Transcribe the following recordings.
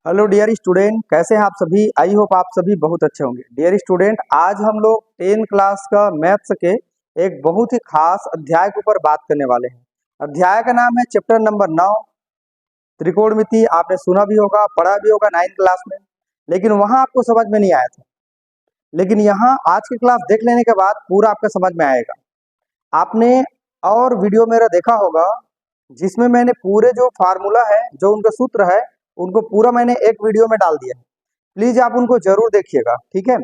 Hello dear student, कैसे हैं आप सभी। आई होप आप सभी बहुत अच्छे होंगे। डियर स्टूडेंट, आज हम लोग 10 क्लास का मैथ्स के एक बहुत ही खास अध्याय के ऊपर बात करने वाले हैं। अध्याय का नाम है चैप्टर नंबर 9 त्रिकोणमिति। आपने सुना भी होगा, पढ़ा भी होगा 9 क्लास में, लेकिन वहां आपको समझ में नहीं आया था। लेकिन यहाँ आज की क्लास देख लेने के बाद पूरा आपका समझ में आएगा। आपने और वीडियो मेरा देखा होगा जिसमें मैंने पूरे जो फार्मूला है, जो उनका सूत्र है, उनको पूरा मैंने एक वीडियो में डाल दिया है। प्लीज आप उनको जरूर देखिएगा, ठीक है।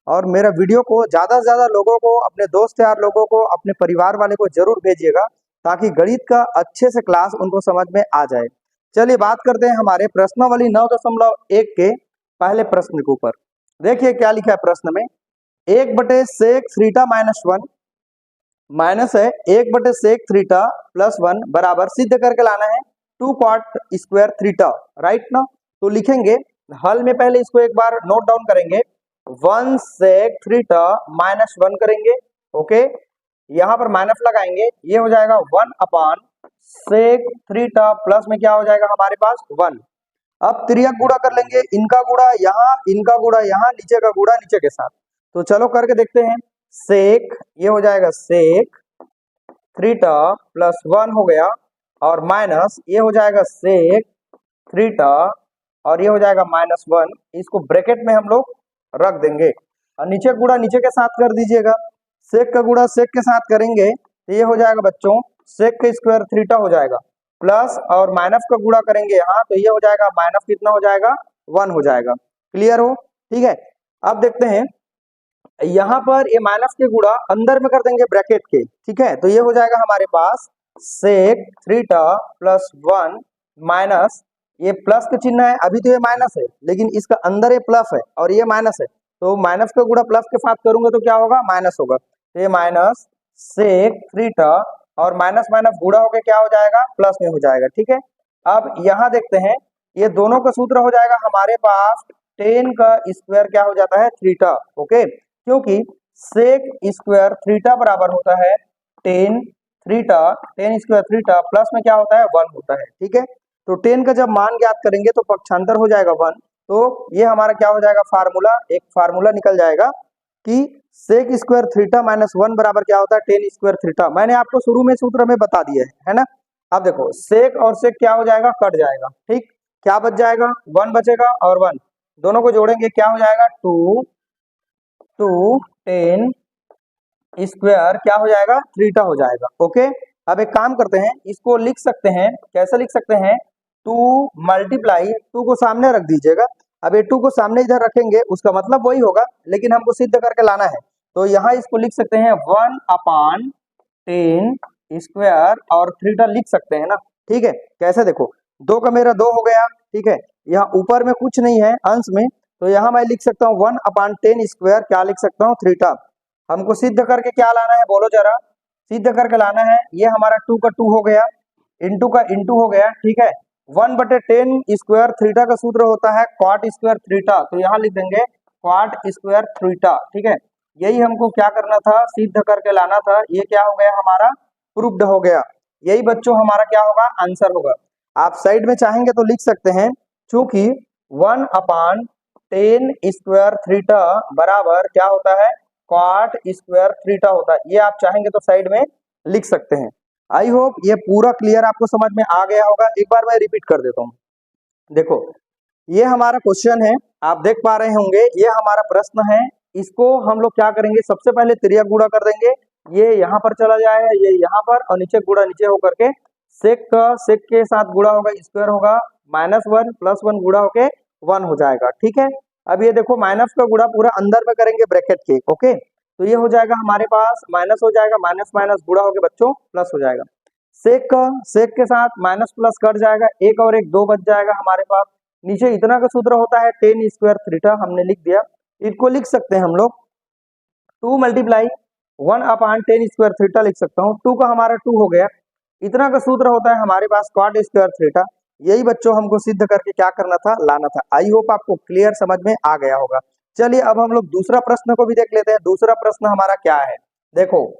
और मेरा वीडियो को ज्यादा से ज्यादा लोगों को, अपने दोस्त यार लोगों को, अपने परिवार वाले को जरूर भेजिएगा, ताकि गणित का अच्छे से क्लास उनको समझ में आ जाए। चलिए बात करते हैं हमारे प्रश्नावली 9.1 के पहले प्रश्न के ऊपर। देखिए क्या लिखा है प्रश्न में। 1/sec थीटा -1 माइनस है 1/sec थीटा +1 बराबर सिद्ध करके लाना है 2 cot स्क्वायर थीटा, राइट ना। तो लिखेंगे हल में, पहले इसको एक बार नोट डाउन करेंगे। 1 sec थीटा -1 करेंगे, ओके। यहाँ पर माइनस लगाएंगे, ये हो जाएगा 1/sec थीटा प्लस में क्या हो जाएगा हमारे पास 1। अब त्रियक गुणा कर लेंगे, इनका गुणा यहाँ, इनका गुणा यहाँ, नीचे का गुणा नीचे के साथ। तो चलो करके देखते हैं। सेक, ये हो जाएगा सेक थीटा +1 हो गया, और माइनस ये हो जाएगा सेक थीटा, और ये हो जाएगा -1। इसको ब्रैकेट में हम लोग रख देंगे, और नीचे गुणा नीचे के साथ कर दीजिएगा। सेक का गुणा सेक के साथ करेंगे तो ये हो जाएगा बच्चों सेक का स्क्वायर थीटा हो जाएगा, प्लस और माइनस का गुणा करेंगे यहाँ, तो ये हो जाएगा माइनस कितना हो जाएगा 1 हो जाएगा। क्लियर हो, ठीक है। अब देखते हैं, यहाँ पर ये माइनस के गुणा अंदर में कर देंगे ब्रैकेट के, ठीक है। तो ये हो जाएगा हमारे पास सेक थीटा +1 माइनस, ये प्लस का चिन्ह है, अभी तो ये माइनस है, लेकिन इसका अंदर ये प्लस है और ये माइनस है, तो माइनस का गुणा प्लस के साथ करूंगा तो क्या होगा, माइनस होगा। तो ये माइनस सेक थीटा और माइनस माइनस गुणा होकर क्या हो जाएगा, प्लस में हो जाएगा, ठीक है। अब यहाँ देखते हैं, ये दोनों का सूत्र हो जाएगा हमारे पास 10 का स्क्वायर क्या हो जाता है, थीटा, ओके। क्योंकि सेक स्क्वायर थीटा बराबर होता है 10 थीटा, 10 स्क्वायर थीटा प्लस में क्या होता है 1 होता है, ठीक है। तो 10 का जब मान ज्ञात करेंगे तो पक्षांतर हो जाएगा 1। तो ये हमारा क्या हो जाएगा, फार्मूला, एक फार्मूला निकल जाएगा कि सेक स्क्वायर थीटा -1 बराबर क्या होता है 10 स्क्वायर थीटा। मैंने आपको शुरू में सूत्र में बता दिया है ना। अब देखो सेक और सेक क्या हो जाएगा, कट जाएगा, ठीक। क्या बच जाएगा, 1 बचेगा, और 1 दोनों को जोड़ेंगे क्या हो जाएगा 2 10 स्क्वायर क्या हो जाएगा, थीटा हो जाएगा, ओके। अब एक काम करते हैं, इसको लिख सकते हैं, कैसे लिख सकते हैं, 2 मल्टीप्लाई 2 को सामने रख दीजिएगा। अब ये 2 को सामने इधर रखेंगे, उसका मतलब वही होगा, लेकिन हमको सिद्ध करके लाना है। तो यहाँ इसको लिख सकते हैं 1/10 स्क्वायर और थीटा लिख सकते हैं ना, ठीक है। कैसे, देखो 2 का मेरा 2 हो गया, ठीक है। यहाँ ऊपर में कुछ नहीं है अंश में, तो यहाँ मैं लिख सकता हूँ 1/10 स्क्वायर क्या लिख सकता हूँ, थीटा। हमको सिद्ध करके क्या लाना है, बोलो जरा। सिद्ध करके लाना है, ये हमारा 2 का 2 हो गया, इंटू का इंटू हो गया, ठीक है। 1/10 स्क्वायर थीटा का सूत्र होता है क्वाट स्क्वायर थीटा, तो यहाँ लिख देंगे क्वाट स्क्वायर थीटा, ठीक है। यही हमको क्या करना था, सिद्ध करके लाना था। ये क्या हो गया हमारा, प्रूव्ड हो गया। यही बच्चों हमारा क्या होगा, आंसर होगा। आप साइड में चाहेंगे तो लिख सकते हैं, चूंकि 1/10 स्क्वायर थीटा बराबर क्या होता है, क्वाट स्क्वायर थीटा होता है। ये आप चाहेंगे तो साइड में लिख सकते हैं। आई होप ये पूरा क्लियर आपको समझ में आ गया होगा। एक बार मैं रिपीट कर देता हूँ। देखो ये हमारा क्वेश्चन है, आप देख पा रहे होंगे, ये हमारा प्रश्न है। इसको हम लोग क्या करेंगे, सबसे पहले त्रियक गुणा कर देंगे, ये यहाँ पर चला जाएगा, ये यहाँ पर, और नीचे गुणा नीचे होकर के सेक का सेक के साथ गुणा होगा, स्क्वायर होगा, -1 +1 गुणा होके 1 हो जाएगा, ठीक है। अब ये देखो माइनस का गुणा पूरा अंदर में करेंगे ब्रैकेट के, ओके। तो ये हो जाएगा हमारे पास माइनस हो जाएगा, माइनस माइनस गुणा होके बच्चों प्लस हो जाएगा। सेक के साथ माइनस प्लस कट जाएगा, एक और एक 2 बच जाएगा हमारे पास। नीचे इतना का सूत्र होता है 10 स्क्वायर थीटा, हमने लिख दिया। इसको लिख सकते हैं हम लोग 2 मल्टीप्लाई 1/10 स्क्वायर थीटा लिख सकता हूँ। 2 का हमारा 2 हो गया। इतना का सूत्र होता है हमारे पास क्वाट स्क्वायर थीटा। यही बच्चों हमको सिद्ध करके क्या करना था, लाना था। आई होप आपको क्लियर समझ में आ गया होगा। चलिए अब हम लोग दूसरा प्रश्न को भी देख लेते हैं। दूसरा प्रश्न हमारा क्या है, देखो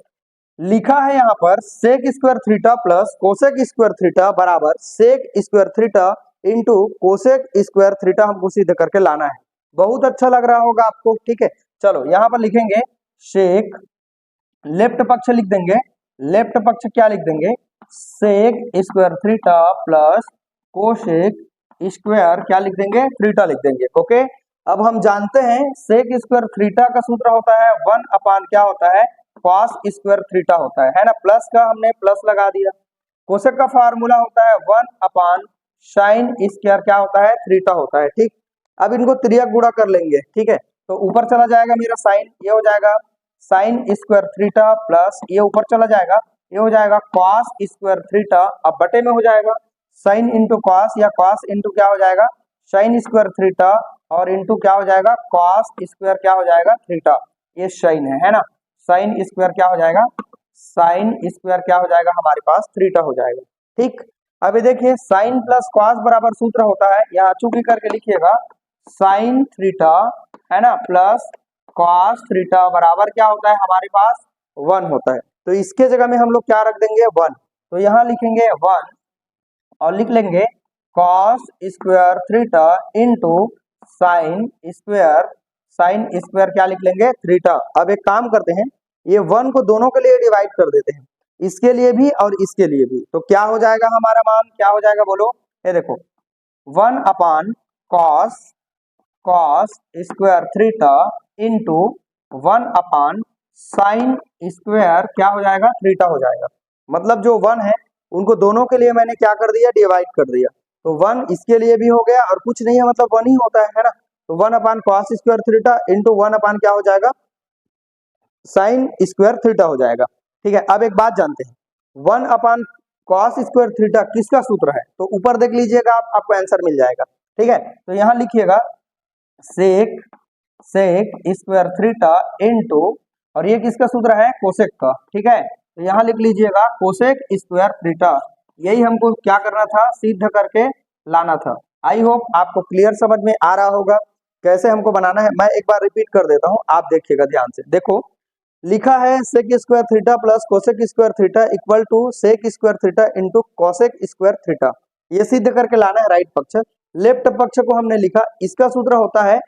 लिखा है यहाँ पर sec square theta plus cosec square theta बराबर sec square theta into cosec square theta हमको सिद्ध करके लाना है। बहुत अच्छा लग रहा होगा आपको, ठीक है। चलो यहाँ पर लिखेंगे सेक, लेफ्ट पक्ष लिख देंगे, लेफ्ट पक्ष क्या लिख देंगे, sec square theta plus cosec square क्या लिख देंगे, थीटा लिख देंगे। ओके, अब हम जानते हैं सेक स्क्वायर थीटा का सूत्र होता है 1 अपान क्या होता है, कॉस स्क्वायर थीटा होता है ना। प्लस का हमने प्लस लगा दिया। कोसेक का फार्मूला होता है 1 अपान साइन स्क्वायर क्या होता है, थीटा होता है, ठीक। अब इनको त्रियक गुणा कर लेंगे, ठीक है। तो ऊपर चला जाएगा मेरा साइन, ये हो जाएगा साइन स्क्वायर थीटा प्लस ये ऊपर चला जाएगा, ये हो जाएगा कॉस स्क्वायर थीटा, अब बटे में हो जाएगा साइन इंटू कॉस या कॉस इंटू क्या हो जाएगा साइन स्क्वायर थीटा और इंटू क्या हो जाएगा कॉस स्क्वायर क्या हो जाएगा थीटा, ये साइन है ना। साइन स्क्वायर क्या हो जाएगा, साइन स्क्वायर क्या हो जाएगा हमारे पास थीटा हो जाएगा, ठीक। अभी देखिए साइन प्लस कॉस बराबर सूत्र होता है, यहाँ चूंकि करके लिखिएगा साइन थीटा है ना प्लस कॉस थीटा बराबर क्या होता है हमारे पास 1 होता है। तो इसके जगह में हम लोग क्या रख देंगे 1, तो यहाँ लिखेंगे 1 और लिख लेंगे cos square theta into sine square क्या लिख लेंगे थीटा। अब एक काम करते हैं, ये 1 को दोनों के लिए डिवाइड कर देते हैं, इसके लिए भी और इसके लिए भी। तो क्या हो जाएगा हमारा मान, क्या हो जाएगा बोलो, ये देखो 1 अपान कॉस स्क्वायर थीटा इंटू 1 अपान साइन स्क्वायर क्या हो जाएगा थीटा हो जाएगा। मतलब जो 1 है उनको दोनों के लिए मैंने क्या कर दिया, डिवाइड कर दिया। तो 1 इसके लिए भी हो गया और कुछ नहीं है, मतलब 1 ही होता है ना। तो 1 अपान कॉस स्क्वायर थीटा इंटू 1 अपान क्या हो जाएगा साइन स्क्वायर थीटा हो जाएगा, ठीक है। अब एक बात जानते हैं, 1 अपान कॉस स्क्वायर थीटा किसका सूत्र है, तो ऊपर देख लीजिएगा आप, आपको आंसर मिल जाएगा, ठीक है। तो यहाँ लिखिएगा सेक स्क्वायर थीटा इंटू और ये किसका सूत्र है कोसेक का, ठीक है। तो यहाँ लिख लीजिएगा कोसेक स्क्वायर थीटा, यही हमको क्या करना था, सिद्ध करके लाना था। आई होप आपको क्लियर समझ में आ रहा होगा कैसे हमको बनाना है। मैं एक बार रिपीट कर देता हूँ, आप देखिएगा ध्यान से। देखो लिखा है sec square theta plus cosec square theta equal to sec square theta into cosec square theta, ये सिद्ध करके लाना है राइट पक्ष। लेफ्ट पक्ष को हमने लिखा, इसका सूत्र होता है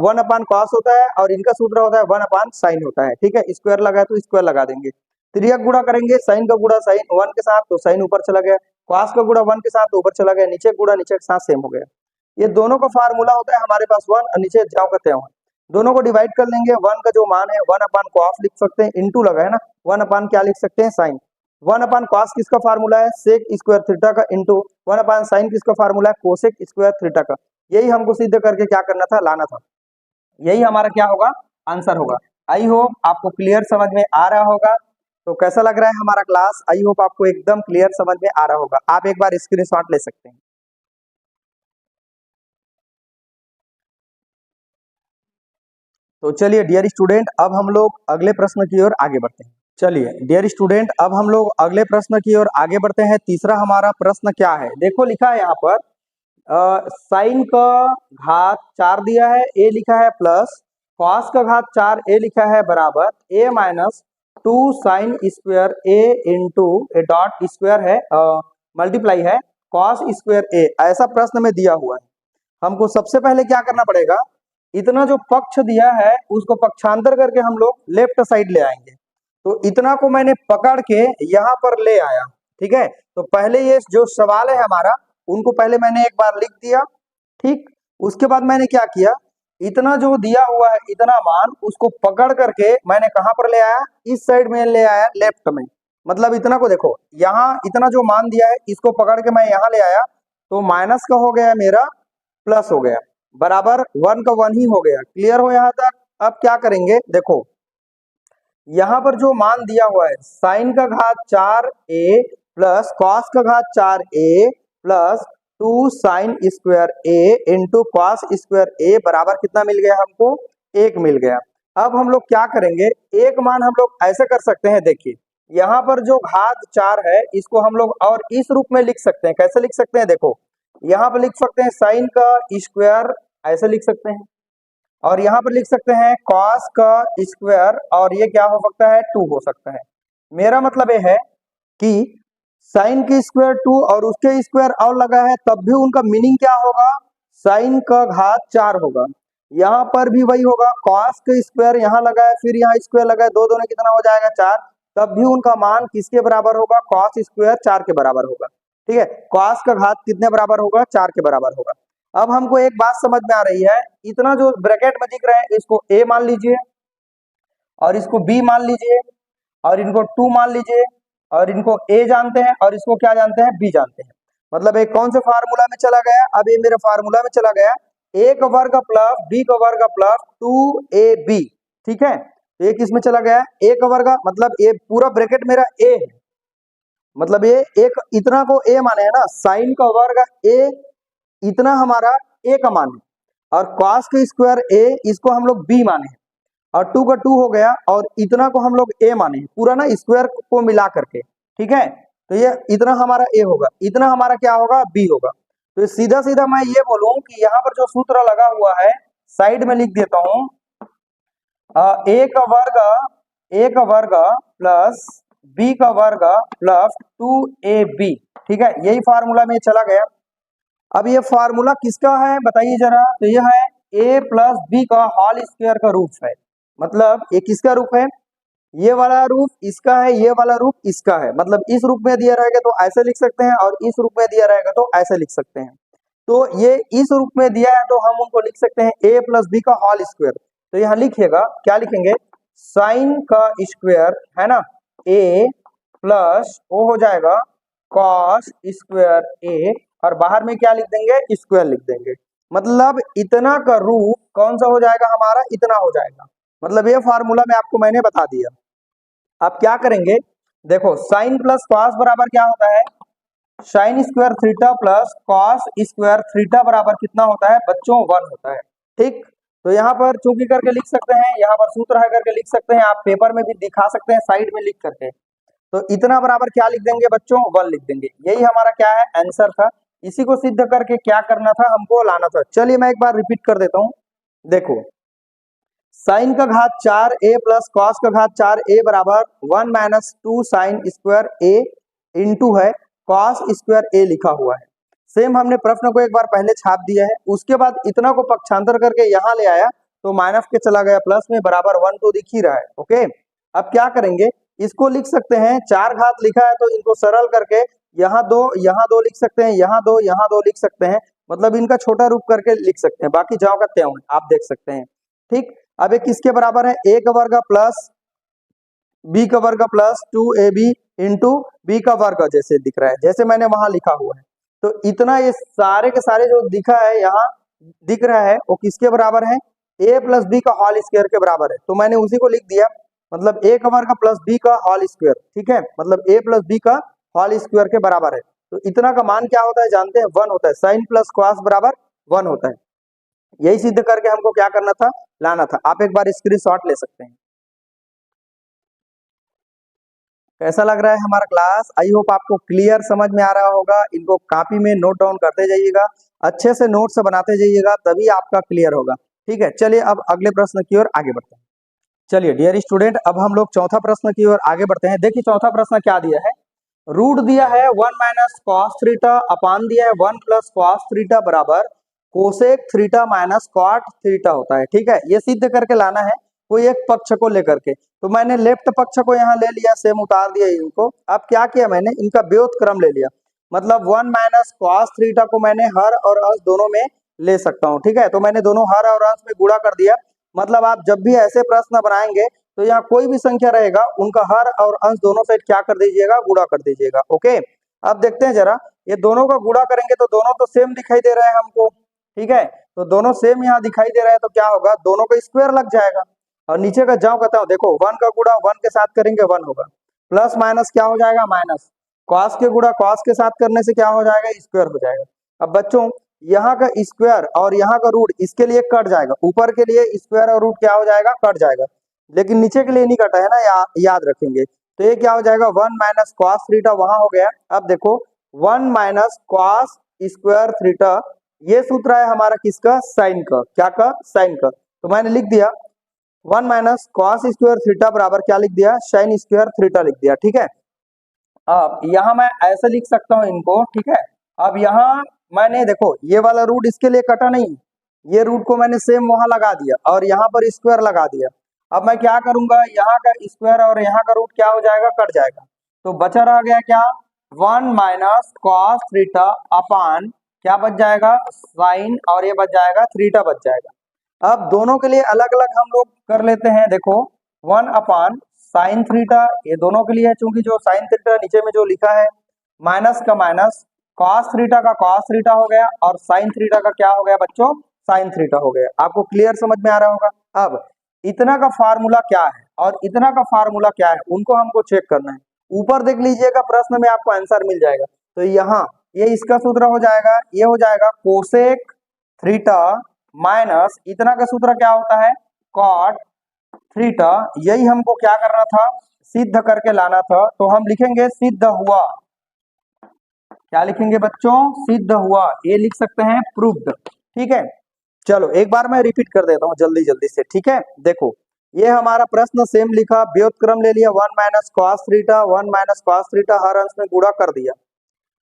1 अपान कॉस होता है और इनका सूत्र होता है 1 अपान साइन होता है, ठीक है। स्क्वायर लगा है तो स्क्वायर लगा देंगे। त्रियक गुणा करेंगे, साइन का गुणा साइन 1 के साथ तो साइन ऊपर चला गया, कॉस का गुणा 1 के साथ तो ऊपर चला गया, नीचे गुणा नीचे के साथ सेम हो गया। ये दोनों का फार्मूला होता है हमारे पास 1 और नीचे जाओ का त्यों है। दोनों को डिवाइड कर लेंगे, 1 का जो मान है 1 अपान कॉस लिख सकते हैं, इंटू लगा है ना 1 अपान क्या लिख सकते हैं साइन। 1 अपान कॉस किसका फार्मूला है सेक स्क्वायर थीटा का, इंटू 1 अपान साइन किसका फार्मूला है कोसेक स्क्वायर थीटा का। यही हमको सिद्ध करके क्या करना था, लाना था। यही हमारा क्या होगा, आंसर होगा। आई होप आपको क्लियर समझ में आ रहा होगा। तो कैसा लग रहा है हमारा क्लास, आई होप आपको एकदम क्लियर समझ में आ रहा होगा। आप एक बार स्क्रीनशॉट ले सकते हैं। तो चलिए डियर स्टूडेंट, अब हम लोग अगले प्रश्न की ओर आगे बढ़ते हैं। चलिए डियर स्टूडेंट, अब हम लोग अगले प्रश्न की ओर आगे बढ़ते हैं। तीसरा हमारा प्रश्न क्या है, देखो लिखा है यहाँ पर साइन का घात 4 दिया है, ए लिखा है प्लस कॉस का घात 4 ए लिखा है बराबर A minus 2 sine square A into A dot square है मल्टीप्लाई है कॉस स्क्वायर ए, ऐसा प्रश्न में दिया हुआ है। हमको सबसे पहले क्या करना पड़ेगा, इतना जो पक्ष दिया है उसको पक्षांतर करके हम लोग लेफ्ट साइड ले आएंगे। तो इतना को मैंने पकड़ के यहाँ पर ले आया, ठीक है। तो पहले ये जो सवाल है हमारा, उनको पहले मैंने एक बार लिख दिया, ठीक। उसके बाद मैंने क्या किया, इतना जो दिया हुआ है इतना मान उसको पकड़ करके मैंने कहां पर ले आया, इस साइड में ले आया लेफ्ट में। मतलब इतना को देखो, यहाँ इतना जो मान दिया है इसको पकड़ के मैं यहाँ ले आया, तो माइनस का हो गया मेरा प्लस हो गया, बराबर 1 का 1 ही हो गया। क्लियर हो यहाँ तक। अब क्या करेंगे, देखो यहाँ पर जो मान दिया हुआ है साइन का घात 4 ए प्लस कॉस का घात 4 ए plus 2 sine square A into cos square ए बराबर कितना मिल गया हमको, 1 मिल गया। अब हम लोग क्या करेंगे, एक मान हम लोग ऐसे कर सकते हैं, देखिए यहाँ पर जो घात 4 है इसको हम लोग और इस रूप में लिख सकते हैं। कैसे लिख सकते हैं, देखो यहाँ पर लिख सकते हैं साइन का स्क्वायर ऐसे लिख सकते हैं, और यहाँ पर लिख सकते हैं कॉस का स्क्वायर, और ये क्या हो सकता है 2 हो सकता है। मेरा मतलब ये है कि साइन की स्क्वायर 2 और उसके स्क्वायर और लगा है, तब भी उनका मीनिंग क्या होगा, साइन का घात 4 होगा। यहाँ पर भी वही होगा, कॉस का स्क्वायर यहाँ लगा है, फिर यहाँ स्क्वायर लगा है, दो दोनों कितना हो जाएगा 4, तब भी उनका मान किसके बराबर होगा, कॉस स्क्वायर 4 के बराबर होगा। ठीक है, कॉस का घात कितने बराबर होगा, 4 के बराबर होगा। अब हमको एक बात समझ में आ रही है, इतना जो ब्रैकेट में दिख रहा है इसको a मान लीजिए, और इसको b मान लीजिए, और इनको 2 मान लीजिए, और इनको a जानते हैं और इसको क्या जानते हैं, b जानते हैं। मतलब एक कौन से फार्मूला में चला गया, अब ये मेरे फार्मूला में चला गया, a का वर्ग प्लस b का वर्ग प्लस 2ab। ठीक है, तो ये किस में चला गया, a का वर्ग, मतलब ये पूरा ब्रैकेट मेरा a है, मतलब ये एक इतना को a माने है ना, साइन का वर्ग a, इतना हमारा a का मान है, और कॉस का स्क्वायर a, इसको हम लोग b माने हैं, और 2 का 2 हो गया, और इतना को हम लोग a माने हैं, पूरा ना स्क्वायर को मिला करके। ठीक है, तो ये इतना हमारा a होगा, इतना हमारा क्या होगा, b होगा। तो सीधा सीधा मैं ये बोलूं कि यहाँ पर जो सूत्र लगा हुआ है साइड में लिख देता हूं, a का वर्ग प्लस b का वर्ग प्लस 2ab। ठीक है, यही फार्मूला में चला गया। अब ये फार्मूला किसका है बताइए जरा, तो यह है a प्लस बी का होल स्क्वायर का रूप है। मतलब ये किसका रूप है, ये वाला रूप इसका है, ये वाला रूप इसका है। मतलब इस रूप में दिया रहेगा तो ऐसे लिख सकते हैं, और इस रूप में दिया रहेगा तो ऐसे लिख सकते हैं। तो ये इस रूप में दिया है तो हम उनको लिख सकते हैं a प्लस बी का होल स्क्वायर। तो यहाँ लिखिएगा, क्या लिखेंगे, साइन का स्क्वायर है ना, a प्लस वो हो जाएगा कॉस स्क्वायर a, और बाहर में क्या लिख देंगे, स्क्वायर लिख देंगे। मतलब इतना का रूप कौन सा हो जाएगा हमारा, इतना हो जाएगा। मतलब ये फार्मूला में आपको मैंने बता दिया। अब क्या करेंगे, देखो साइन प्लस कॉस बराबर क्या होता है, sine square theta plus cos square theta बराबर कितना होता है बच्चों, 1 होता है। ठीक, तो यहाँ पर चूंकि करके लिख सकते हैं, यहाँ पर सूत्र है करके लिख सकते हैं, आप पेपर में भी दिखा सकते हैं साइड में लिख करके। तो इतना बराबर क्या लिख देंगे बच्चों, 1 लिख देंगे। यही हमारा क्या है, आंसर था। इसी को सिद्ध करके क्या करना था, हमको लाना था। चलिए मैं एक बार रिपीट कर देता हूं, देखो साइन का घात 4 a प्लस कॉस का घात 4 a बराबर 1 minus 2 sine square a into है कॉस स्क्वायर a लिखा हुआ है। सेम हमने प्रश्न को एक बार पहले छाप दिया है, उसके बाद इतना को पक्षांतर करके यहाँ ले आया तो माइनस के चला गया प्लस में, बराबर 1 तो दिख ही रहा है। ओके, अब क्या करेंगे, इसको लिख सकते हैं, 4 घात लिखा है तो इनको सरल करके यहाँ दो लिख सकते हैं, यहाँ दो लिख सकते हैं। मतलब इनका छोटा रूप करके लिख सकते हैं, बाकी जाओ का त्यों आप देख सकते हैं। ठीक, अब ये किसके बराबर है, a का वर्ग प्लस b का वर्ग प्लस 2ab इंटू बी का वर्ग, जैसे दिख रहा है, जैसे मैंने वहां लिखा हुआ है। तो इतना ये सारे के सारे जो दिखा है यहाँ दिख रहा है वो किसके बराबर है, a प्लस बी का होल स्क्वायर के बराबर है। तो मैंने उसी को लिख दिया, मतलब a का वर्ग प्लस b का होल स्क्वायर। ठीक है, मतलब a प्लस बी का होल स्क्वायर के बराबर है। तो इतना का मान क्या होता है जानते हैं, 1 होता है। साइन प्लस कॉस बराबर 1 होता है। यही सिद्ध करके हमको क्या करना था, लाना था। आप एक बार स्क्रीनशॉट ले सकते हैं। कैसा लग रहा है हमारा क्लास, आई होप आपको क्लियर समझ में आ रहा होगा। इनको कॉपी में नोट डाउन करते जाइएगा, अच्छे से नोट्स बनाते जाइएगा, तभी आपका क्लियर होगा। ठीक है, चलिए अब अगले प्रश्न की ओर आगे बढ़ते हैं। चलिए डियर स्टूडेंट, अब हम लोग चौथा प्रश्न की ओर आगे बढ़ते हैं। देखिए चौथा प्रश्न क्या दिया है, रूट दिया है 1 माइनस कॉस थीटा अपान दिया है 1 प्लस कॉस थीटा बराबर cosec theta minus cot theta होता है। ठीक है, ये सिद्ध करके लाना है कोई एक पक्ष को लेकर के। तो मैंने लेफ्ट पक्ष को यहाँ ले लिया, सेम उतार दिया इनको। अब क्या किया मैंने, इनका व्युत्क्रम क्रम ले लिया। मतलब 1 माइनस कॉस थीटा को मैंने हर और अंश दोनों में ले सकता हूँ। ठीक है, तो मैंने दोनों हर और अंश में गुणा कर दिया। मतलब आप जब भी ऐसे प्रश्न बनाएंगे तो यहाँ कोई भी संख्या रहेगा उनका हर और अंश दोनों साइड क्या कर दीजिएगा, गुणा कर दीजिएगा। ओके, अब देखते हैं जरा, ये दोनों का गुणा करेंगे तो दोनों तो सेम दिखाई दे रहे हैं हमको। ठीक है, तो दोनों सेम यहाँ दिखाई दे रहे हैं, तो क्या होगा, दोनों का स्क्वायर लग जाएगा। और नीचे का जाओ कहता हूँ, देखो 1 का गुणा 1 के साथ करेंगे 1 होगा, प्लस माइनस क्या हो जाएगा माइनस, कॉस के गुणा कॉस के साथ करने से क्या हो जाएगा, स्क्वायर हो जाएगा। अब बच्चों यहाँ का स्क्वायर और यहाँ का रूट इसके लिए कट जाएगा, ऊपर के लिए स्क्वायर और रूट क्या हो जाएगा, कट जाएगा, लेकिन नीचे के लिए नहीं कटा है ना, याद रखेंगे। तो ये क्या हो जाएगा, 1 माइनस कॉस थीटा वहां हो गया। अब देखो 1 माइनस कॉस स्क्वायर थीटा, ये सूत्र है हमारा किसका, साइन का, क्या का, साइन का। तो मैंने लिख दिया 1 माइनस कॉस स्क्वायर थीटा बराबर क्या लिख दिया, साइन स्क्वायर थीटा लिख दिया। ठीक है, अब यहाँ मैं ऐसे लिख सकता हूँ इनको, ठीक है। अब यहाँ मैंने देखो ये वाला रूट इसके लिए कटा नहीं, ये रूट को मैंने सेम वहां लगा दिया और यहाँ पर स्क्वायर लगा दिया। अब मैं क्या करूंगा, यहाँ का स्क्वायर और यहाँ का रूट क्या हो जाएगा, कट जाएगा। तो बचा रह गया क्या, 1 माइनस कॉस थीटा अपान क्या बच जाएगा, साइन, और ये बच जाएगा थीटा बच जाएगा। अब दोनों के लिए अलग अलग हम लोग कर लेते हैं। देखो 1 अपान साइन थीटा, ये दोनों के लिए है, चूंकि जो साइन थीटा नीचे में जो लिखा है, माइनस का माइनस कॉस थीटा का कॉस थीटा हो गया और साइन थीटा का क्या हो गया बच्चों, साइन थीटा हो गया। आपको क्लियर समझ में आ रहा होगा। अब इतना का फार्मूला क्या है और इतना का फार्मूला क्या है, उनको हमको चेक करना है। ऊपर देख लीजिएगा प्रश्न में आपको आंसर मिल जाएगा। तो यहाँ ये इसका सूत्र हो जाएगा, ये हो जाएगा कोसेक थीटा माइनस इतना का सूत्र क्या होता है, कॉट थीटा। यही हमको क्या करना था, सिद्ध करके लाना था। तो हम लिखेंगे सिद्ध हुआ, क्या लिखेंगे बच्चों, सिद्ध हुआ, ये लिख सकते हैं प्रूव्ड, ठीक है। चलो एक बार मैं रिपीट कर देता हूँ जल्दी जल्दी से, ठीक है। देखो ये हमारा प्रश्न सेम लिखा, व्युत्क्रम ले लिया 1 minus cos theta, 1 minus cos theta, हर अंश में गुणा कर दिया।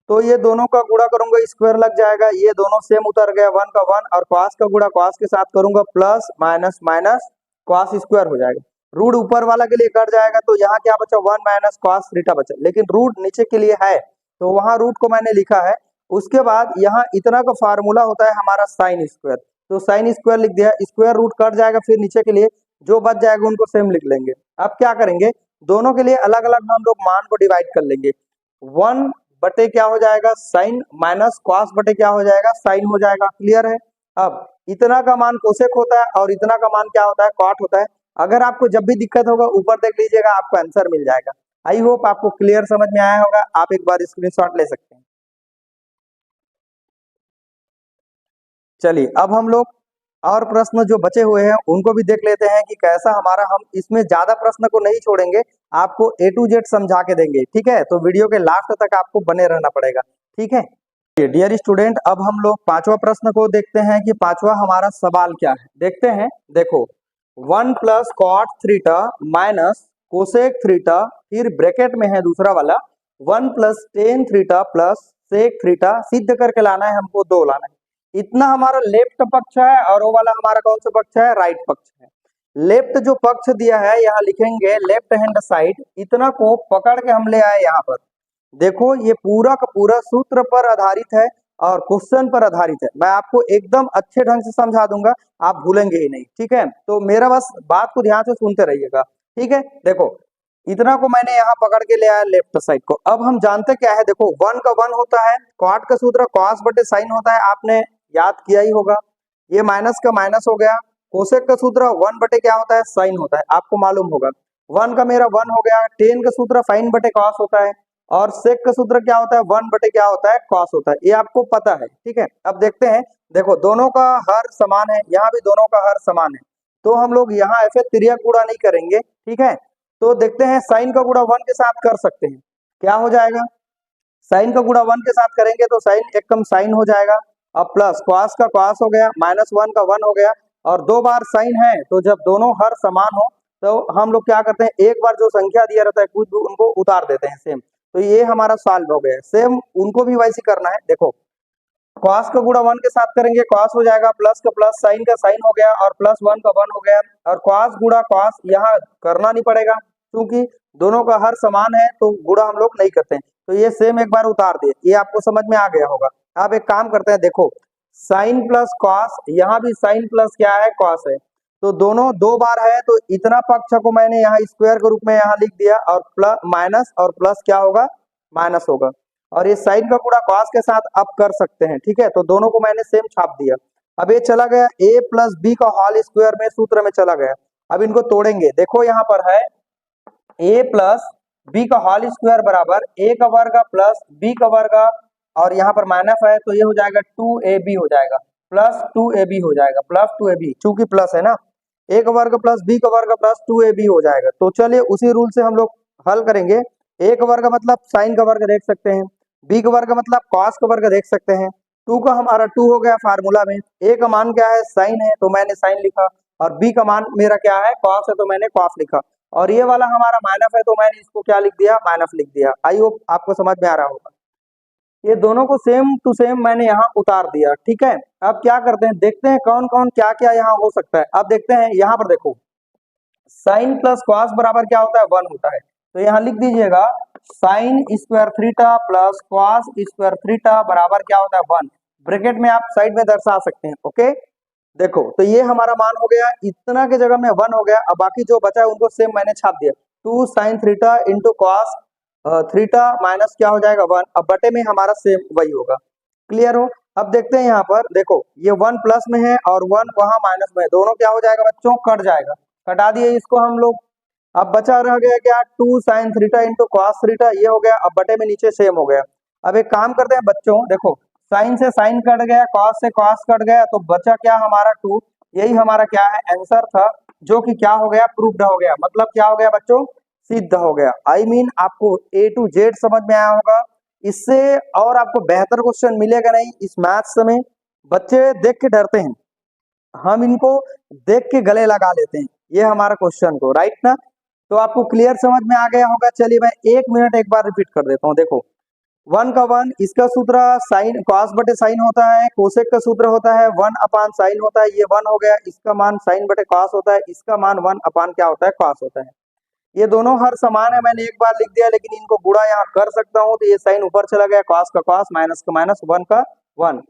तो ये दोनों का गुणा करूंगा स्क्वायर लग जाएगा, ये दोनों सेम उतर गया, 1 का 1, और कॉस का गुणा कॉस के साथ करूंगा, plus minus minus cos square हो जाएगा। रूट ऊपर वाला के लिए कट जाएगा, तो यहाँ क्या बचा, 1 माइनस कॉस थीटा बचा, लेकिन रूट नीचे के लिए है तो वहां रूट को मैंने लिखा है। उसके बाद यहाँ इतना का फार्मूला होता है हमारा साइन स्क्वायर, तो साइन स्क्वायर लिख दिया, स्क्वायर रूट कट जाएगा, फिर नीचे के लिए जो बच जाएगा उनको सेम लिख लेंगे। अब क्या करेंगे, दोनों के लिए अलग अलग हम लोग मान को डिवाइड कर लेंगे। 1 बटे क्या हो जाएगा, साइन, माइनस कॉस बटे क्या हो जाएगा, साइन हो जाएगा। क्लियर है। अब इतना का मान कोसेक होता है और इतना का मान क्या होता है, कॉट होता है। अगर आपको जब भी दिक्कत होगा ऊपर देख लीजिएगा, आपको आंसर मिल जाएगा। आई होप आपको क्लियर समझ में आया होगा। आप एक बार स्क्रीनशॉट ले सकते हैं। चलिए अब हम लोग और प्रश्न जो बचे हुए हैं उनको भी देख लेते हैं कि कैसा हमारा, हम इसमें ज्यादा प्रश्न को नहीं छोड़ेंगे, आपको A to Z समझा के देंगे, ठीक है। तो वीडियो के लास्ट तक आपको बने रहना पड़ेगा, ठीक है। डियर स्टूडेंट, अब हम लोग पांचवा प्रश्न को देखते हैं कि पांचवा हमारा सवाल क्या है, देखते हैं। देखो 1 plus cot theta minus cosec theta, फिर ब्रैकेट में है दूसरा वाला 1 plus tan theta plus sec theta, सिद्ध करके लाना है हमको, दो लाना है। इतना हमारा लेफ्ट पक्ष है और वो वाला हमारा कौन सा पक्ष है, राइट पक्ष है। लेफ्ट जो पक्ष दिया है यहाँ लिखेंगे लेफ्ट हैंड साइड, इतना को पकड़ के हम ले आए यहाँ पर। देखो ये पूरा का पूरा सूत्र पर आधारित है और क्वेश्चन पर आधारित है। मैं आपको एकदम अच्छे ढंग से समझा दूंगा, आप भूलेंगे ही नहीं, ठीक है। तो मेरा बस बात को ध्यान से सुनते रहिएगा, ठीक है। देखो इतना को मैंने यहाँ पकड़ के ले आया लेफ्ट साइड को। अब हम जानते क्या है, देखो 1 का 1 होता है, कॉट का सूत्र कॉस बटे साइन होता है, आपने याद किया ही होगा। ये माइनस का माइनस हो गया, कोसेक का सूत्र 1 बटे क्या होता है, साइन होता है, आपको मालूम होगा। 1 का मेरा 1 हो गया, टेन का सूत्र साइन बटे कॉस होता है, और सेक का सूत्र क्या होता है, 1 बटे क्या होता है, कॉस होता है, ये आपको पता है, ठीक है। अब देखते हैं, देखो दोनों का हर समान है, यहाँ भी दोनों का हर समान है, तो हम लोग यहाँ ऐसे तिर्यक गुणा नहीं करेंगे, ठीक है। तो देखते हैं साइन का गुणा 1 के साथ कर सकते हैं, क्या हो जाएगा, साइन का गुणा 1 के साथ करेंगे तो साइन एक कम साइन हो जाएगा, अब प्लस कॉस का कॉस हो गया, माइनस 1 का 1 हो गया, और दो बार साइन है, तो जब दोनों हर समान हो तो हम लोग क्या करते हैं, एक बार जो संख्या दिया रहता है कुछ उनको उतार देते हैं सेम। तो ये हमारा सॉल्व हो गया। सेम उनको भी वैसे करना है। देखो कॉस का गुणा 1 के साथ करेंगे, कॉस हो जाएगा, प्लस का प्लस, साइन का साइन हो गया, और प्लस 1 का 1 हो गया, और कॉस गुणा कॉस यहाँ करना नहीं पड़ेगा क्योंकि दोनों का हर समान है, तो गुणा हम लोग नहीं करते हैं। तो ये सेम एक बार उतार दिए, ये आपको समझ में आ गया होगा। अब एक काम करते हैं, देखो साइन प्लस कॉस, यहाँ भी साइन प्लस क्या है, कॉस है, तो दोनों दो बार है, तो इतना पक्ष को मैंने यहाँ स्क्वायर के रूप में यहाँ लिख दिया, और प्लस माइनस और प्लस क्या होगा, माइनस होगा, और ये साइन का गुणा कॉस के साथ अब कर सकते हैं, ठीक है। तो दोनों को मैंने सेम छाप दिया। अब ये चला गया a प्लस बी का होल स्क्वायर में, सूत्र में चला गया। अब इनको तोड़ेंगे, देखो यहाँ पर है a प्लस बी का होल स्क्वायर बराबर a का वर्ग प्लस b का वर्ग, और यहाँ पर माइनस है तो ये हो जाएगा 2ab हो जाएगा, प्लस 2ab हो जाएगा, प्लस 2ab, चूंकि प्लस है ना, a का वर्ग प्लस b का वर्ग प्लस 2ab हो जाएगा। तो चलिए उसी रूल से हम लोग हल करेंगे। a का वर्ग मतलब साइन का वर्ग देख सकते हैं, b का वर्ग मतलब कॉस का वर्ग देख सकते हैं, 2 का हमारा 2 हो गया फार्मूला में, a का मान क्या है, साइन है तो मैंने साइन लिखा, और b का मान मेरा क्या है, कॉस है तो मैंने कॉस लिखा। और ये वाला हमारा माइनस है, तो मैंने इसको क्या लिख दिया, माइनस लिख दिया। आई होप आपको समझ में आ रहा होगा। ये दोनों को सेम टू सेम मैंने यहाँ उतार दिया, ठीक है। अब क्या करते हैं, देखते हैं कौन कौन क्या क्या यहाँ हो सकता है। अब देखते हैं, यहाँ पर देखो साइन प्लस कॉस बराबर क्या होता है, 1 होता है। तो यहाँ लिख दीजिएगा sine square theta plus cos square theta बराबर क्या होता है, 1। ब्रैकेट में आप साइड में दर्शा सकते हैं, ओके। देखो तो ये हमारा मान हो गया, इतना के जगह में 1 हो गया। अब बाकी जो बचा है उनको सेम मैंने छाप दिया, 2 sine theta into cos theta minus क्या हो जाएगा, 1। अब बटे में हमारा सेम वही होगा। क्लियर हो। अब देखते हैं यहाँ पर देखो, ये 1 प्लस में है और 1 वहां माइनस में है, दोनों क्या हो जाएगा बच्चों, कट जाएगा। कटा दिए इसको हम लोग। अब बचा रह गया क्या, 2 sine theta into cos theta, ये हो गया। अब बटे में नीचे सेम हो गया। अब एक काम करते हैं बच्चों, देखो साइन से साइन कट गया, कॉस से कॉस कट गया, तो बचा क्या हमारा 2। यही हमारा क्या है, आंसर था, जो कि क्या हो गया, प्रूव्ड हो गया। मतलब क्या हो गया बच्चों, सिद्ध हो गया। आई मीन आपको A to Z समझ में आया होगा। इससे और आपको बेहतर क्वेश्चन मिलेगा नहीं इस मैथ्स में। बच्चे देख के डरते हैं, हम इनको देख के गले लगा लेते हैं ये हमारा क्वेश्चन को, राइट ना। तो आपको क्लियर समझ में आ गया होगा। चलिए मैं 1 मिनट एक बार रिपीट कर देता हूँ। देखो 1 का 1, इसका सूत्र साइन कॉस बटे साइन होता है, कोसेक का सूत्र होता है 1 अपान साइन होता है, ये 1 हो गया। इसका मान साइन बटे कॉस होता है, इसका मान 1 अपान क्या होता है, कॉस होता है। ये दोनों हर समान है, मैंने एक बार लिख दिया, लेकिन इनको गुणा यहाँ कर सकता हूँ। तो ये साइन ऊपर चला गया, कॉस का कॉस, माइनस का माइनस, 1 का 1।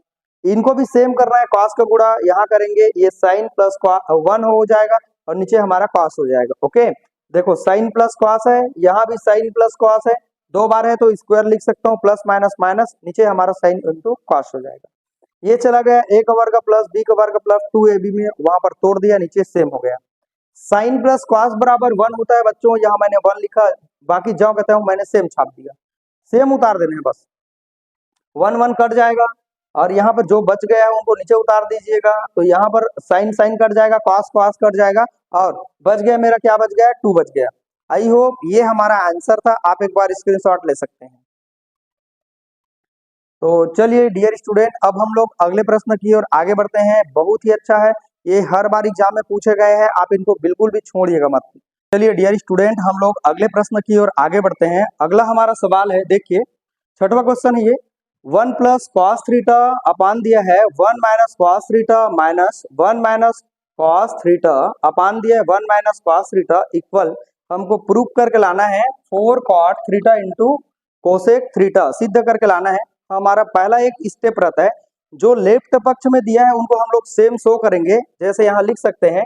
इनको भी सेम करना है, कॉस का गुणा यहाँ करेंगे, ये साइन प्लस 1 हो जाएगा और नीचे हमारा कॉस हो जाएगा, ओके। देखो साइन प्लस कॉस है, यहाँ भी साइन प्लस कॉस है, 2 बार है तो स्क्वायर लिख सकता हूँ, प्लस माइनस माइनस, नीचे हमारा साइन इंटू कॉस हो जाएगा। ये चला गया, a का वर्ग प्लस b का वर्ग प्लस 2ab में वहां पर तोड़ दिया, नीचे सेम हो गया। साइन प्लस कॉस बराबर 1 होता है बच्चों, यहाँ मैंने 1 लिखा, बाकी जो कहता हूँ मैंने सेम छाप दिया। सेम उतार देने हैं बस, 1 1 कट जाएगा और यहाँ पर जो बच गया है उनको नीचे उतार दीजिएगा। तो यहाँ पर साइन साइन कट जाएगा, कॉस कॉस कट जाएगा और बच गया मेरा, क्या बच गया, 2 बच गया। आई होप ये हमारा आंसर था, आप एक बार स्क्रीनशॉट ले सकते हैं। तो चलिए डियर स्टूडेंट, अब हम लोग अगले प्रश्न की ओर आगे बढ़ते हैं। बहुत ही अच्छा है, ये हर बार एग्जाम में पूछे गए हैं, आप इनको बिल्कुल भी छोड़िएगा मत। चलिए डियर स्टूडेंट, हम लोग अगले प्रश्न की ओर आगे बढ़ते हैं। अगला हमारा सवाल है, देखिए 6वां क्वेश्चन है ये, 1 प्लस कॉस थीटा अपान दिया है 1 minus cos theta minus 1 minus cos theta अपान दिया है 1 माइनस कॉस थीटा इक्वल, हमको प्रूव करके लाना है 4 cot theta into cosec theta, सिद्ध करके लाना है। हमारा पहला एक स्टेप रहता है, जो लेफ्ट पक्ष में दिया है उनको हम लोग सेम शो करेंगे। जैसे यहाँ लिख सकते हैं,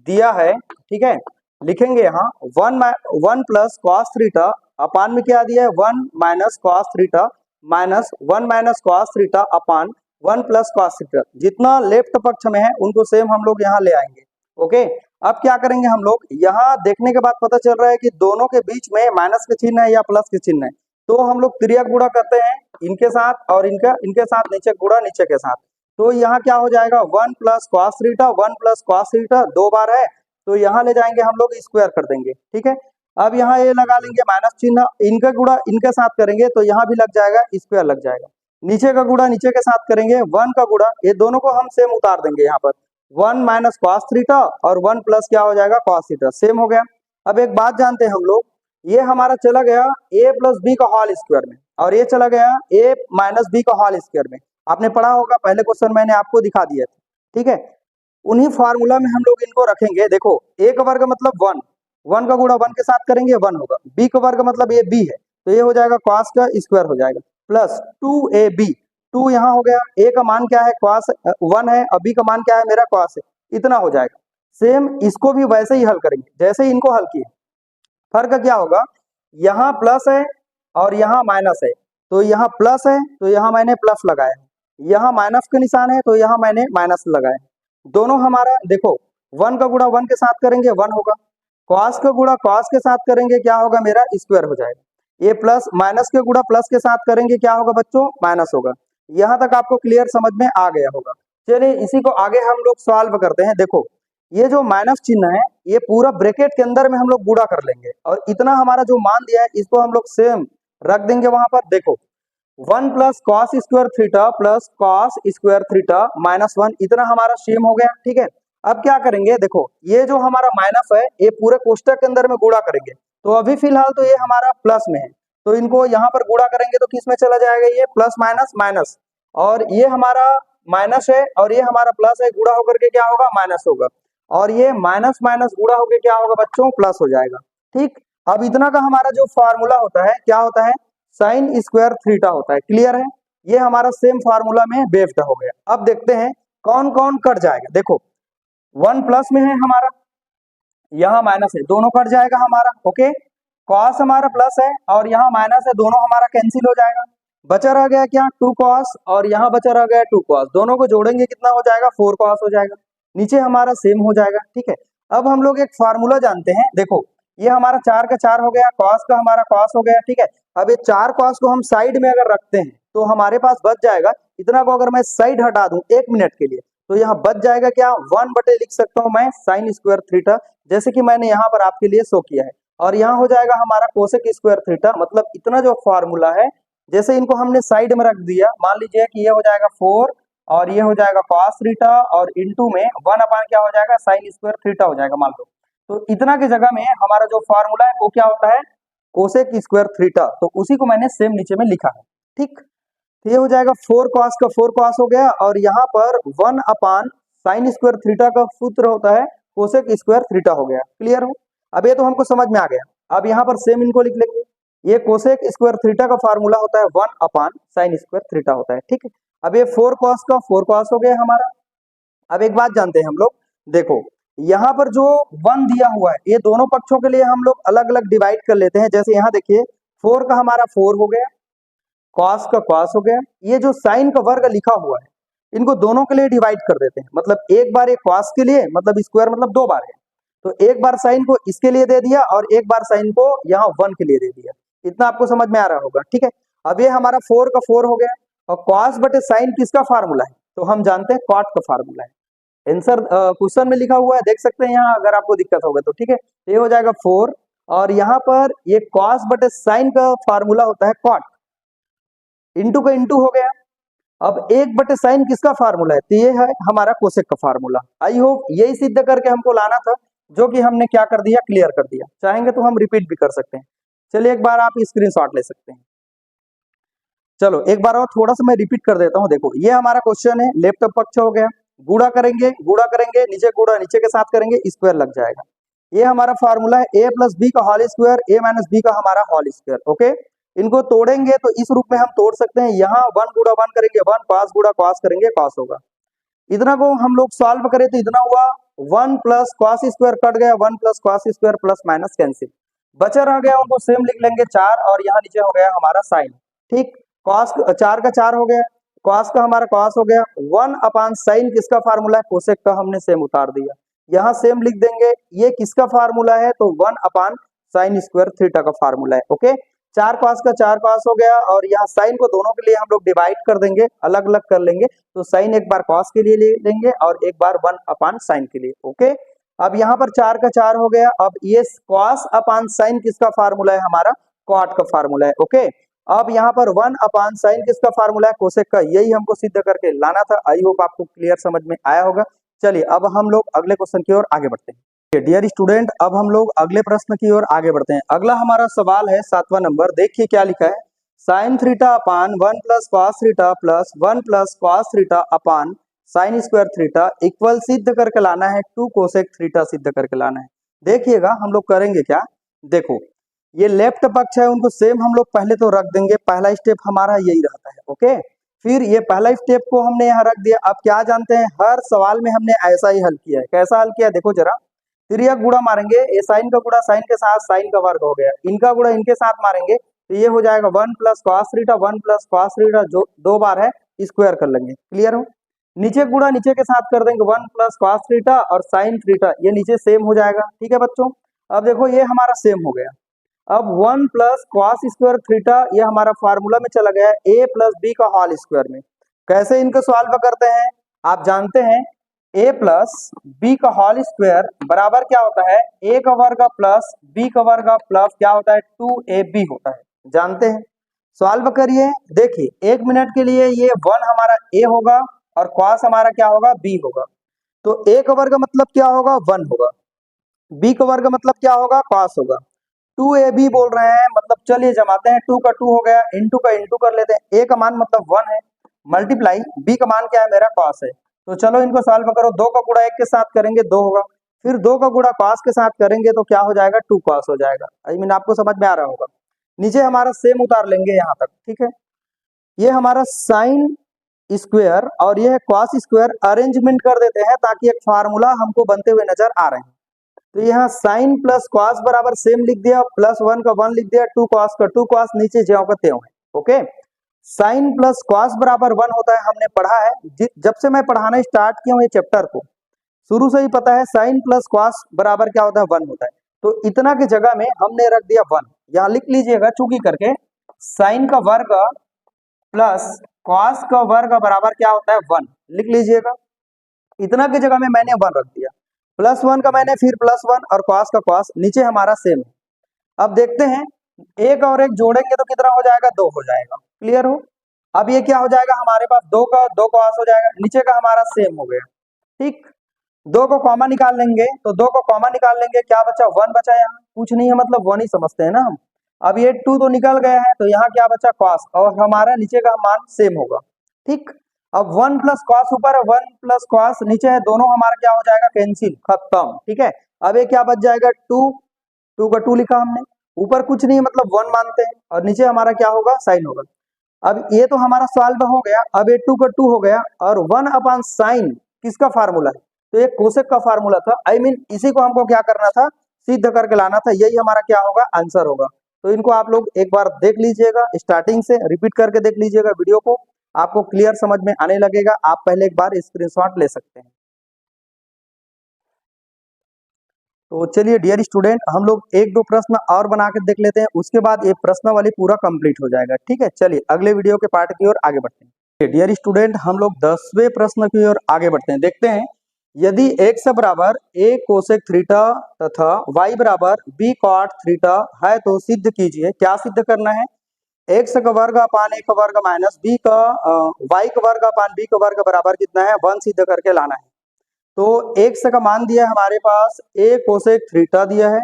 दिया है, ठीक है, लिखेंगे यहाँ 1 प्लस कॉस थीटा अपान में क्या दिया है, 1 minus cos theta minus 1 minus cos theta अपान 1 प्लस कॉस थीटा। जितना लेफ्ट पक्ष में है उनको सेम हम लोग यहाँ ले आएंगे, ओके। अब क्या करेंगे हम लोग, यहाँ देखने के बाद पता चल रहा है कि दोनों के बीच में माइनस के चिन्ह है या प्लस के चिन्ह है, तो हम लोग क्रिया गुणा करते हैं इनके साथ और इनके साथ, नीचे गुणा नीचे के साथ। तो यहाँ क्या हो जाएगा, 1 plus cos theta 1 plus cos theta, 2 बार है तो यहाँ ले जाएंगे हम लोग, स्क्वायर कर देंगे, ठीक है। अब यहाँ ये लगा लेंगे माइनस चिन्ह, इनका गुणा इनके साथ करेंगे तो यहाँ भी लग जाएगा, स्क्वायर लग जाएगा। नीचे का गुणा नीचे के साथ करेंगे, 1 का गुणा, ये दोनों को हम सेम उतार देंगे यहाँ पर, 1 माइनस कॉस थीटा और 1 प्लस क्या हो जाएगा, कॉस थीटा, सेम हो गया। अब एक बात जानते हैं हम लोग, ये हमारा चला गया a प्लस बी का होल स्क्वायर में और ये चला गया a माइनस बी का होल स्क्वायर में। आपने पढ़ा होगा, पहले क्वेश्चन मैंने आपको दिखा दिया था, ठीक है। उन्हीं फार्मूला में हम लोग इनको रखेंगे। देखो a का वर्ग मतलब 1, 1 का गुणा 1 के साथ करेंगे 1 होगा, b का वर्ग मतलब ये b है तो ये हो जाएगा cos का स्क्वायर हो जाएगा, प्लस 2ab, 2 यहाँ हो गया, a का मान क्या है, cos 1 है और b का मान क्या है मेरा, cos है, इतना हो जाएगा। सेम इसको भी वैसे ही हल करेंगे जैसे ही इनको हल किए। फर्क क्या होगा, यहाँ प्लस है और यहाँ माइनस है, तो यहाँ प्लस है तो यहाँ मैंने प्लस लगाया, यहाँ माइनस का निशान है तो यहाँ मैंने माइनस लगाया। दोनों हमारा देखो, 1 का गुणा 1 के साथ करेंगे 1 होगा, कॉस का गुणा कॉस के साथ करेंगे क्या होगा मेरा, स्क्वायर हो जाएगा। ये प्लस माइनस के गुणा प्लस के साथ करेंगे क्या होगा बच्चों, माइनस होगा। यहाँ तक आपको क्लियर समझ में आ गया होगा। चलिए इसी को आगे हम लोग सॉल्व करते हैं। देखो ये जो माइनस चिन्ह है ये पूरा ब्रैकेट के अंदर में हम लोग गुणा कर लेंगे और इतना हमारा जो मान दिया है इसको हम लोग सेम रख देंगे वहां पर। देखो 1 plus cos square theta plus cos square theta minus 1, इतना हमारा सेम हो गया, ठीक है। अब क्या करेंगे, देखो ये जो हमारा माइनस है ये पूरे कोष्टक के अंदर में गुणा करेंगे, तो अभी फिलहाल तो ये हमारा प्लस में है, तो इनको यहाँ पर गुणा करेंगे तो किस में चला जाएगा, ये प्लस माइनस माइनस, और ये हमारा माइनस है और ये हमारा प्लस है, गुणा होकर के क्या होगा, माइनस होगा, और ये माइनस माइनस गुणा होकर क्या होगा बच्चों, प्लस हो जाएगा। ठीक, अब इतना का हमारा जो फार्मूला होता है क्या होता है, साइन स्क्वायर थीटा होता है। क्लियर है, ये हमारा सेम फार्मूला में बेस्ड हो गया। अब देखते हैं कौन कौन कट जाएगा। देखो 1 प्लस में है हमारा, यहाँ माइनस है, दोनों कट जाएगा हमारा। ओके, कॉस हमारा प्लस है और यहाँ माइनस है, दोनों हमारा कैंसिल हो जाएगा। बचा रह गया क्या, 2 कॉस, और यहाँ बचा रह गया 2 कॉस, दोनों को जोड़ेंगे कितना हो जाएगा, 4 कॉस हो जाएगा। नीचे हमारा सेम हो जाएगा। ठीक है, अब हम लोग एक फार्मूला जानते हैं। देखो ये हमारा 4 का 4 हो गया, कॉस का हमारा कॉस हो गया। ठीक है, अब ये 4 कॉस को हम साइड में अगर रखते हैं तो हमारे पास बच जाएगा इतना को, अगर मैं साइड हटा दूं 1 मिनट के लिए तो यहाँ बच जाएगा क्या, 1 बटे लिख सकता हूँ मैं साइन स्क्वायर थीटा, जैसे कि मैंने यहाँ पर आपके लिए शो किया है, और यहाँ हो जाएगा हमारा कोसेक स्क्वायर थीटा। मतलब इतना जो फॉर्मूला है, जैसे इनको हमने साइड में रख दिया, मान लीजिए कि ये हो जाएगा 4 और ये हो जाएगा कॉस थीटा और इनटू में 1 अपान क्या हो जाएगा, साइन स्क्वायर थीटा हो जाएगा मान लो। तो इतना की जगह में हमारा जो फॉर्मूला है वो क्या होता है, कोसेक स्क्वायर थीटा, तो उसी को मैंने सेम नीचे में लिखा है। ठीक, तो ये हो जाएगा 4 कॉस का 4 कॉस हो गया, और यहाँ पर 1 अपान साइन स्क्वायर थीटा का सूत्र होता है कोसेक स्क्वायर थीटा हो गया। क्लियर हो, अब ये तो हमको समझ में आ गया। अब यहाँ पर सेम इनको लिख लेंगे, ये कोसेक स्क्वायर थीटा का फार्मूला होता है 1 अपान साइन स्क्वायर थीटा होता है। ठीक है, अब ये 4 कॉस का 4 कॉस हो गया हमारा। अब एक बात जानते हैं हम लोग, देखो यहाँ पर जो 1 दिया हुआ है ये दोनों पक्षों के लिए हम लोग अलग अलग डिवाइड कर लेते हैं। जैसे यहाँ देखिए 4 का हमारा 4 हो गया, कॉस का कॉस हो गया, ये जो साइन का वर्ग लिखा हुआ है इनको दोनों के लिए डिवाइड कर देते हैं। मतलब एक बार एक कॉस के लिए, मतलब स्क्वायर मतलब 2 बार है, तो एक बार साइन को इसके लिए दे दिया और एक बार साइन को यहाँ 1 के लिए दे दिया। इतना आपको समझ में आ रहा होगा। ठीक है, अब ये हमारा 4 का 4 हो गया, और कॉस बटे साइन किसका फार्मूला है, तो हम जानते हैं कॉट का फार्मूला है। आंसर क्वेश्चन में लिखा हुआ है, देख सकते हैं यहाँ, अगर आपको दिक्कत होगा तो। ठीक है, ये हो जाएगा 4, और यहाँ पर ये कॉस बटे साइन का फार्मूला होता है कॉट, इंटू का इंटू हो गया। अब 1 बटे साइन किसका फार्मूला है, तो ये है हमारा कोसेक का फार्मूला। आई होप यही सिद्ध करके हमको लाना था, जो कि हमने क्या कर दिया, क्लियर कर दिया। चाहेंगे तो हम रिपीट भी कर सकते हैं। चलिए एक बार आप स्क्रीनशॉट ले सकते हैं। चलो एक बार और थोड़ा सा मैं रिपीट कर देता हूँ। देखो ये हमारा क्वेश्चन है, लेफ्ट पक्ष हो गया, गुणा करेंगे, गुणा करेंगे, नीचे गुणा नीचे के साथ करेंगे, स्क्वायर लग जाएगा। ये हमारा फार्मूला है a प्लस बी का whole square, a minus B का हमारा होल स्क्वायर। ओके, इनको तोड़ेंगे तो इस रूप में हम तोड़ सकते हैं, यहाँ 1 गुणा 1 करेंगे 1, कॉस गुणा कॉस करेंगे कॉस होगा। इतना को हम लोग सॉल्व करें तो इतना हुआ 1 प्लस कॉस स्क्वायर कट गया, 1 plus cos square plus minus cancel, बचा रह गया उनको सेम लिख लेंगे 4, और यहाँ नीचे हो गया हमारा साइन। ठीक, कॉस 4 का 4 हो गया, कॉस का हमारा कॉस हो गया, 1 अपान साइन किसका फार्मूला है, कोसेक का, हमने सेम उतार दिया, यहाँ सेम लिख देंगे। ये किसका फार्मूला है, तो 1 अपान साइन स्क्वायर थीटा का फार्मूला है। ओके, 4 कॉस का 4 कॉस हो गया, और यहाँ साइन को दोनों के लिए हम लोग डिवाइड कर देंगे, अलग अलग कर लेंगे, तो साइन एक बार कॉस के लिए ले लेंगे और एक बार 1 अपान साइन के लिए। ओके, अब यहाँ पर 4 का 4 हो गया, अब ये कॉस अपान साइन किसका फार्मूला है, हमारा कॉट का फार्मूला है। ओके, अब यहाँ पर 1 अपान साइन किसका फार्मूला है, कोसेक का, यही हमको सिद्ध करके लाना था। आई होप आपको क्लियर समझ में आया होगा। चलिए अब हम लोग अगले क्वेश्चन की ओर आगे बढ़ते हैं। डियर स्टूडेंट, अब हम लोग अगले प्रश्न की ओर आगे बढ़ते हैं। अगला हमारा सवाल है 7वां नंबर। देखिए क्या लिखा है, sine theta upon 1 plus cos theta plus 1 plus cos theta अपान साइन स्क्वायर थीटा इक्वल सिद्ध करके लाना है 2 कोसेक थीटा सिद्ध करके लाना है। देखिएगा हम लोग करेंगे क्या, देखो ये लेफ्ट पक्ष है, उनको सेम हम लोग पहले तो रख देंगे, पहला स्टेप हमारा यही रहता है। ओके, फिर ये पहला स्टेप को हमने यहाँ रख दिया। अब क्या जानते हैं, हर सवाल में हमने ऐसा ही हल किया है। कैसा हल किया, देखो जरा, तिर्यक गुणा मारेंगे, ये साइन का गुणा साइन के साथ साइन का वर्ग हो गया, इनका गुणा इनके साथ मारेंगे तो ये हो जाएगा 1 plus cos theta 1 plus cos theta, जो 2 बार है स्क्वायर कर लेंगे। क्लियर हो, नीचे गुणा नीचे के साथ कर देंगे 1 प्लस कॉस थीटा और साइन थीटा, ये नीचे सेम हो जाएगा। ठीक है बच्चों, अब देखो ये हमारा सेम हो गया। अब 1 प्लस कॉस स्क्वायर थीटा ये हमारा फार्मूला में चला गया a प्लस बी का होल स्क्वायर में। कैसे इनको सॉल्व करते हैं, आप जानते हैं a प्लस बी का होल स्क्वायर बराबर क्या होता है, a का वर्ग प्लस b का वर्ग प्लस क्या होता है 2ab होता है, जानते हैं। सॉल्व करिए, देखिए 1 मिनट के लिए ये 1 हमारा a होगा और cos हमारा क्या होगा, b होगा। तो a का वर्ग मतलब क्या होगा 1 होगा, b का वर्ग मतलब क्या होगा cos होगा, 2ab बोल रहे हैं मतलब चलिए जमाते हैं, 2 का 2 हो गया, इंटू का इंटू कर लेते हैं, a का मान मतलब 1 है, मल्टीप्लाई b का मान क्या है मेरा cos है। तो चलो इनको सॉल्व करो, 2 का गुणा 1 के साथ करेंगे 2 होगा, फिर 2 का गुणा cos के साथ करेंगे तो क्या हो जाएगा 2 cos हो जाएगा। आई मीन आपको समझ में आ रहा होगा। नीचे हमारा सेम उतार लेंगे यहाँ तक, ठीक है। ये हमारा साइन स्क्वायर और ये है कॉस स्क्वायर, अरेंजमेंट कर देते हैं ताकि एक फार्मूला हमको बनते हुए नजर आ रहे हैं। तो यहाँ साइन प्लस कॉस बराबर सेम लिख दिया, प्लस 1 का 1 लिख दिया, 2 कॉस का 2 कॉस, नीचे ज्यों का त्यों है। ओके, साइन प्लस कॉस बराबर 1 होता है, हमने पढ़ा है जब से मैं पढ़ाना स्टार्ट किया हूँ ये चैप्टर को, शुरू से ही पता है साइन प्लस कॉस बराबर क्या होता है 1 होता है। तो इतना की जगह में हमने रख दिया 1, यहाँ लिख लीजिएगा चूंकि करके, साइन का वर्ग प्लस कॉस का वर्ग बराबर क्या होता है 1, लिख लीजिएगा। इतना की जगह में मैंने 1 रख दिया, प्लस 1 का मैंने फिर प्लस 1 और कॉस का कॉस, नीचे हमारा सेम है। अब देखते हैं एक और एक जोड़ेंगे तो कितना हो जाएगा 2 हो जाएगा, क्लियर हो। अब ये क्या हो जाएगा हमारे पास 2 का 2 कॉस हो जाएगा, नीचे का हमारा सेम हो गया, ठीक। 2 को कॉमा निकाल लेंगे तो 2 को कॉमा निकाल लेंगे, क्या बचा 1 बचा, यहाँ कुछ नहीं है मतलब 1 ही समझते हैं ना हम। अब ये 2 तो निकल गया है तो यहाँ क्या बचा cos, और हमारा नीचे का मान सेम होगा, ठीक। अब 1 प्लस कॉस ऊपर है, 1 प्लस कॉस नीचे है, दोनों हमारा क्या हो जाएगा कैंसिल, खत्म, ठीक है। अब ये क्या बच जाएगा 2, 2 का 2 लिखा हमने, ऊपर कुछ नहीं मतलब 1 मानते हैं, और नीचे हमारा क्या होगा साइन होगा। अब ये तो हमारा सॉल्व हो गया, अब ये 2 का 2 हो गया, और 1 अपॉन साइन किसका फार्मूला है, तो ये कोसेक का फार्मूला था। आई मीन इसी को हमको क्या करना था, सिद्ध करके लाना था, यही हमारा क्या होगा आंसर होगा। तो इनको आप लोग एक बार देख लीजिएगा, स्टार्टिंग से रिपीट करके देख लीजिएगा वीडियो को, आपको क्लियर समझ में आने लगेगा। आप पहले एक बार स्क्रीनशॉट ले सकते हैं। तो चलिए डियर स्टूडेंट, हम लोग एक दो प्रश्न और बना के देख लेते हैं, उसके बाद ये प्रश्न वाली पूरा कंप्लीट हो जाएगा, ठीक है। चलिए अगले वीडियो के पार्ट की ओर आगे बढ़ते हैं। डियर स्टूडेंट, हम लोग 10वें प्रश्न की ओर आगे बढ़ते हैं। देखते हैं, यदि x बराबर a कोसेक थीटा तथा y बराबर b कॉट थीटा है तो सिद्ध कीजिए। क्या सिद्ध करना है, x का वर्ग अपान a का वर्ग माइनस b का y का वर्ग अपान b का वर्ग बराबर कितना है 1 सिद्ध करके लाना है। तो x का मान दिया है हमारे पास a कोसेक थीटा दिया है,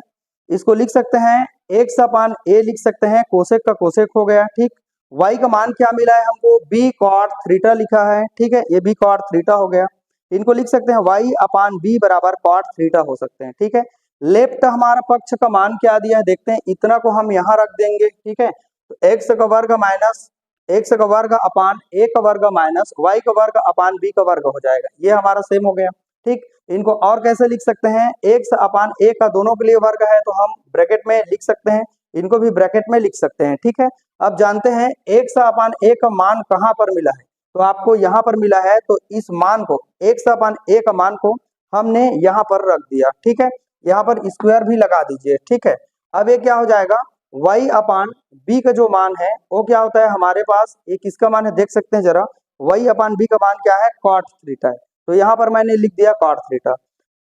इसको लिख सकते हैं x अपान a लिख सकते हैं, कोसेक का कोसेक हो गया, ठीक। y का मान क्या मिला है हमको b कॉट थीटा लिखा है, ठीक है, ये b कॉट थीटा हो गया। इनको लिख सकते हैं y अपान b बराबर कॉट थीटा हो सकते हैं, ठीक है। लेफ्ट हमारा पक्ष का मान क्या दिया है देखते हैं, इतना को हम यहाँ रख देंगे, ठीक है। तो x का वर्ग माइनस x का वर्ग अपान a का वर्ग माइनस y का वर्ग अपान b का वर्ग हो जाएगा, ये हमारा सेम हो गया, ठीक। इनको और कैसे लिख सकते हैं, x अपान a का दोनों के लिए वर्ग है तो हम ब्रैकेट में लिख सकते हैं, इनको भी ब्रैकेट में लिख सकते हैं, ठीक है। अब जानते हैं x अपान a का मान कहाँ पर मिला है, तो आपको यहाँ पर मिला है, तो इस मान को x अपान a का मान को हमने यहाँ पर रख दिया, ठीक है। यहाँ पर स्क्वायर भी लगा दीजिए, ठीक है। अब ये क्या हो जाएगा y अपान b का जो मान है वो क्या होता है हमारे पास, ये किसका मान है देख सकते हैं जरा, y अपान b का मान क्या है कॉट थीटा है, तो यहाँ पर मैंने लिख दिया cot theta.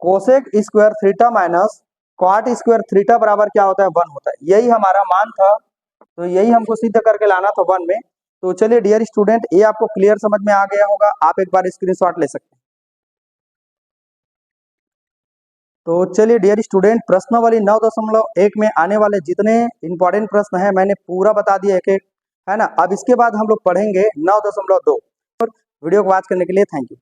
Cosec square theta minus cot square theta बराबर क्या होता है 1 होता है, यही हमारा मान था, तो यही हमको सिद्ध करके लाना था 1 में। तो चलिए डियर स्टूडेंट, ये आपको क्लियर समझ में आ गया होगा, आप एक बार स्क्रीनशॉट ले सकते हैं। तो चलिए डियर स्टूडेंट, प्रश्नावली 9.1 में आने वाले जितने इंपॉर्टेंट प्रश्न हैं मैंने पूरा बता दिया एक एक, है ना। अब इसके बाद हम लोग पढ़ेंगे 9.2। वीडियो को वॉच करने के लिए थैंक यू।